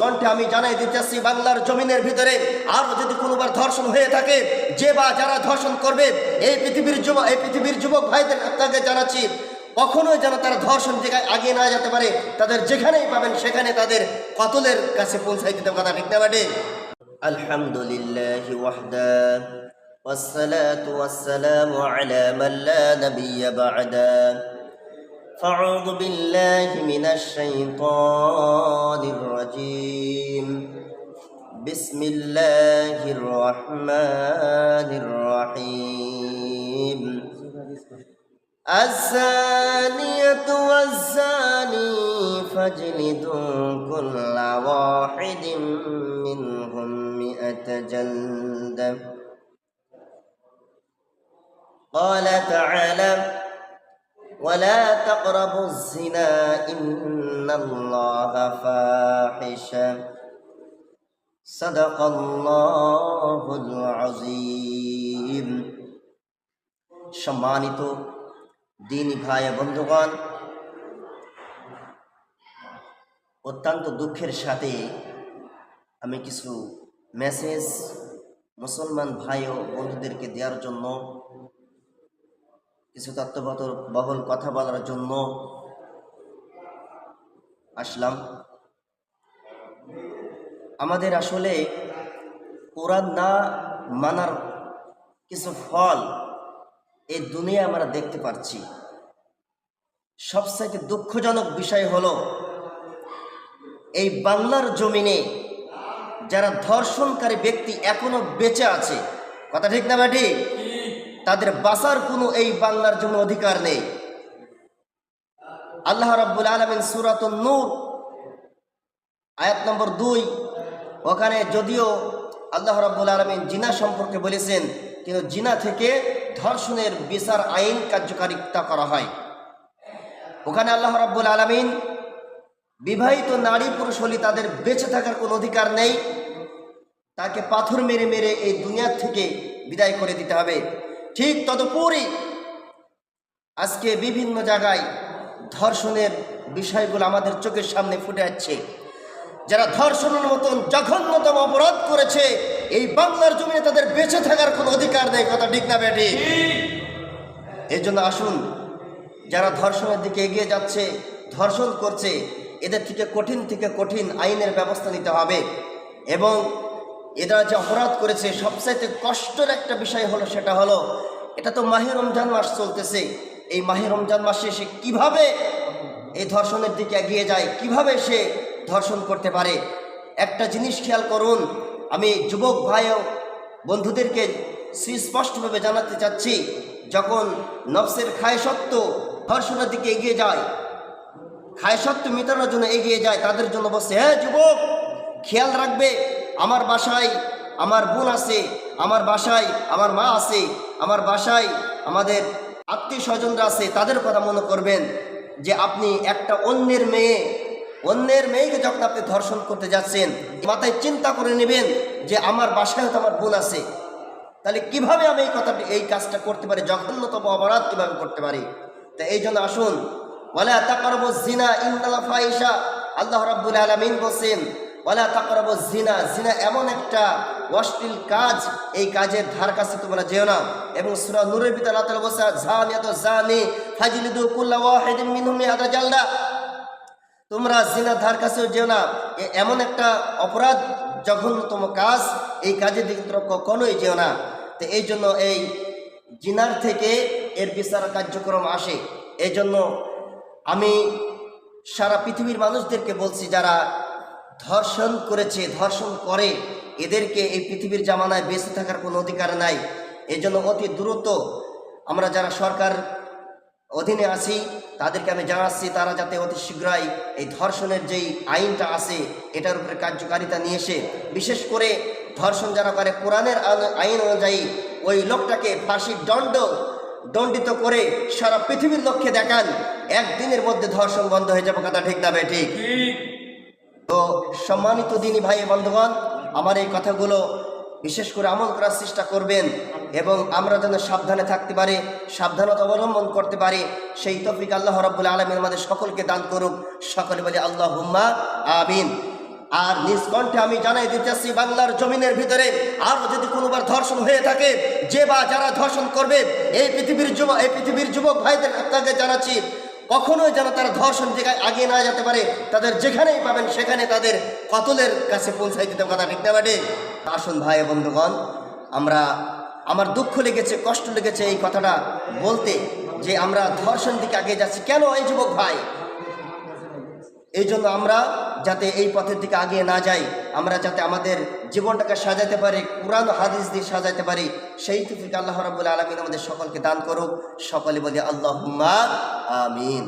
কণ্ঠে আমি জানাই দিতেছি, বাংলার জমিনের ভিতরে আরও যদি কোনোবার ধর্ষণ হয়ে থাকে, যে বা যারা ধর্ষণ করবে, এই পৃথিবীর যুবক ভাইদের আপনাকে জানাচ্ছি, কখনোই যেন তারা ধর্ষণ জায়গায় আগে না যেতে পারে। তাদের যেখানেই পাবেন সেখানে তাদের কতলের কাছে পৌঁছাই দিতে, কথা ঠিক না বাটে? আলহামদুলিল্লাহি ওয়াহদা ওয়াসসালাতু ওয়াসসালামু আলা মান লা নাবিয়্যা বা'দা। ফাউযু বিল্লাহি মিনাশ শাইতানির রাজীম। বিসমিল্লাহির রহমানির রহিম। الزانية والزاني فاجلدوا كل واحد منهم 100 جلدة. قال تعالى: ولا تقربوا الزنا إن الله فاحش. صدق الله العظيم. সম্মানিত দিনী ভাই বন্ধুগণ, অত্যন্ত দুঃখের সাথে আমি কিছু মেসেজ মুসলমান ভাই ও বন্ধুদেরকে দেওয়ার জন্য, কিছু তত্ত্ববহল কথা বলার জন্য আসলাম। আমাদের আসলে কোরআন না মানার কিছু ফল এই দুনিয়া আমরা দেখতে পাচ্ছি। সবচেয়ে দুঃখজনক বিষয় হলো, এই বাংলার জমিনে যারা ধর্ষণকারী ব্যক্তি এখনো বেঁচে আছে, কথা ঠিক না বাটি? তাদের বাঁচার কোনো এই বাংলার জন্য অধিকার নেই। আল্লাহ রাব্বুল আলামিন সূরাতুন নূর আয়াত নম্বর 2, ওখানে যদিও আল্লাহ রাব্বুল আলামিন জিনা সম্পর্কে বলেছেন, কিন্তু জিনা থেকে ধর্ষণের বিচার আইন কার্যকারিতা করা হয়। ওখানে আল্লাহ রাব্বুল আলামিন বিবাহিত নারী পুরুষ হলে তাদের বেঁচে থাকার কোনো অধিকার নেই, তাকে পাথর মেরে মেরে এই দুনিয়া থেকে বিদায় করে দিতে হবে। ঠিক তদুপরি আজকে বিভিন্ন জায়গায় ধর্ষণের বিষয়গুলো আমাদের চোখের সামনে ফুটে আসছে। যারা ধর্ষণের মতন জঘন্যতম অপরাধ করেছে, এই বাংলার জমিনে তাদের বেঁচে থাকার কোনো অধিকার নেই, কথা ঠিক না বেটি? এই জন্য আসুন, যারা ধর্ষণের দিকে এগিয়ে যাচ্ছে, ধর্ষণ করছে, এদের থেকে কঠিন আইনের ব্যবস্থা নিতে হবে। এবং এরা যে অপরাধ করেছে, সবচাইতে কষ্টের একটা বিষয় হলো, সেটা হলো, এটা তো মাহে রমজান মাস চলতেছে। এই মাহে রমজান মাসে সে কিভাবে এই ধর্ষণের দিকে এগিয়ে যায়, কিভাবে সে ধর্ষণ করতে পারে? একটা জিনিস খেয়াল করুন, আমি যুবক ভাই ও বন্ধুদেরকে সুস্পষ্টভাবে জানাতে চাচ্ছি, যখন নফসের খায়সত্ব ধর্ষণের দিকে এগিয়ে যায়, খায়সত্ব মেটানোর জন্য এগিয়ে যায়, তাদের জন্য বলছে, হ্যাঁ যুবক, খেয়াল রাখবে, আমার বাসায় আমার বোন আছে, আমার বাসায় আমার মা আছে, আমার বাসায় আমাদের আত্মীয় স্বজনরা আছে, তাদের কথা মনে করবেন। যে আপনি একটা অন্যের মেয়েকে যখন আপনি ধর্ষণ করতে যাচ্ছেন, মাথায় চিন্তা করে নেবেন যে আমার বাসায় তো আমার বোন আছে, তাহলে কিভাবে আমি এই কাজটা করতে পারি, জঘন্যতম অপরাধ কিভাবে করতে পারি? তা এই জন্য আসুন, ওয়ালা তাকরাবুজ জিনা ইন্নাল ফাহিশা, আল্লাহ রাব্বুল আলামিন বলেন, ওয়ালা তাকরাবুজ জিনা। জিনা এমন একটা অশ্লীল কাজ, এই কাজের ধার কাছে তোমরা যেও না। এবং সূরা নূরের ভিতরে আল্লাহ তাআলা বলেছেন, জানিয়াতু জানি ফাজলিদু কুল্লা ওয়াহিদিন মিনহুম 100 জালদা। তোমরা জিনার ধার কাছেও যেও না, এমন একটা অপরাধ, জঘন্যতম কাজ, এই কাজের দিকে তোমরা কখনোই যেও না। তো এই জন্য এই জিনার থেকে এর বিচার কার্যক্রম আসে। এই জন্য আমি সারা পৃথিবীর মানুষদেরকে বলছি, যারা ধর্ষণ করেছে, ধর্ষণ করে, এদেরকে এই পৃথিবীর জামানায় বেঁচে থাকার কোনো অধিকার নাই। এই জন্য অতি দ্রুত আমরা যারা সরকার অধীনে আছি, তাদেরকে আমি জানাচ্ছি, তারা যাতে অতি শীঘ্রই এই ধর্ষণের যেই আইনটা আছে, এটার উপরে কার্যকারিতা নিয়ে এসে, বিশেষ করে ধর্ষণ যারা করে, কোরআনের আইন অনুযায়ী ওই লোকটাকে ফাঁসির দণ্ডিত করে সারা পৃথিবীর লক্ষ্যে দেখান, একদিনের মধ্যে ধর্ষণ বন্ধ হয়ে যাবে, কথা ঠিক না ঠিক? তো সম্মানিত দিনী ভাই বন্ধুগণ, আমার এই কথাগুলো বিশেষ করে আমল করার চেষ্টা করবেন, এবং আমরা যেন সাবধানে থাকতে পারি, সাবধানতা অবলম্বন করতে পারি, সেই তৌফিক আল্লাহ রাব্বুল আলামিন আমাদের সকলকে দান করুক। সকলে বলি আল্লাহুম্মা আমিন। আর নিজ কণ্ঠে আমি জানাই দিতেছি, বাংলার জমিনের ভিতরে আরও যদি কোনোবার ধর্ষণ হয়ে থাকে, যে বা যারা ধর্ষণ করবে, এই পৃথিবীর যুবক ভাইদের আপনাকে জানাচ্ছি, কখনোই যেন তারা ধর্ষণ দিকে আগিয়ে না যেতে পারে। তাদের যেখানেই পাবেন সেখানে তাদের কতলের কাছে পৌঁছাই দিতে, কথা ঠিক না বাটে? আসুন ভাই বন্ধুগণ, আমার দুঃখ লেগেছে, কষ্ট লেগেছে এই কথাটা বলতে, যে আমরা ধর্ষণ দিকে আগে যাচ্ছি কেন এই যুবক ভাই? এই জন্য আমরা যাতে এই পথের দিকে আগিয়ে না যাই, আমরা যাতে আমাদের জীবনটাকে সাজাতে পারি, কুরআন হাদিস দিয়ে সাজাতে পারি, সেই তৌফিক আল্লাহ রাব্বুল আলামিন আমাদের সকলকে দান করুক। সকলে বলি আল্লাহুম্মা আমিন।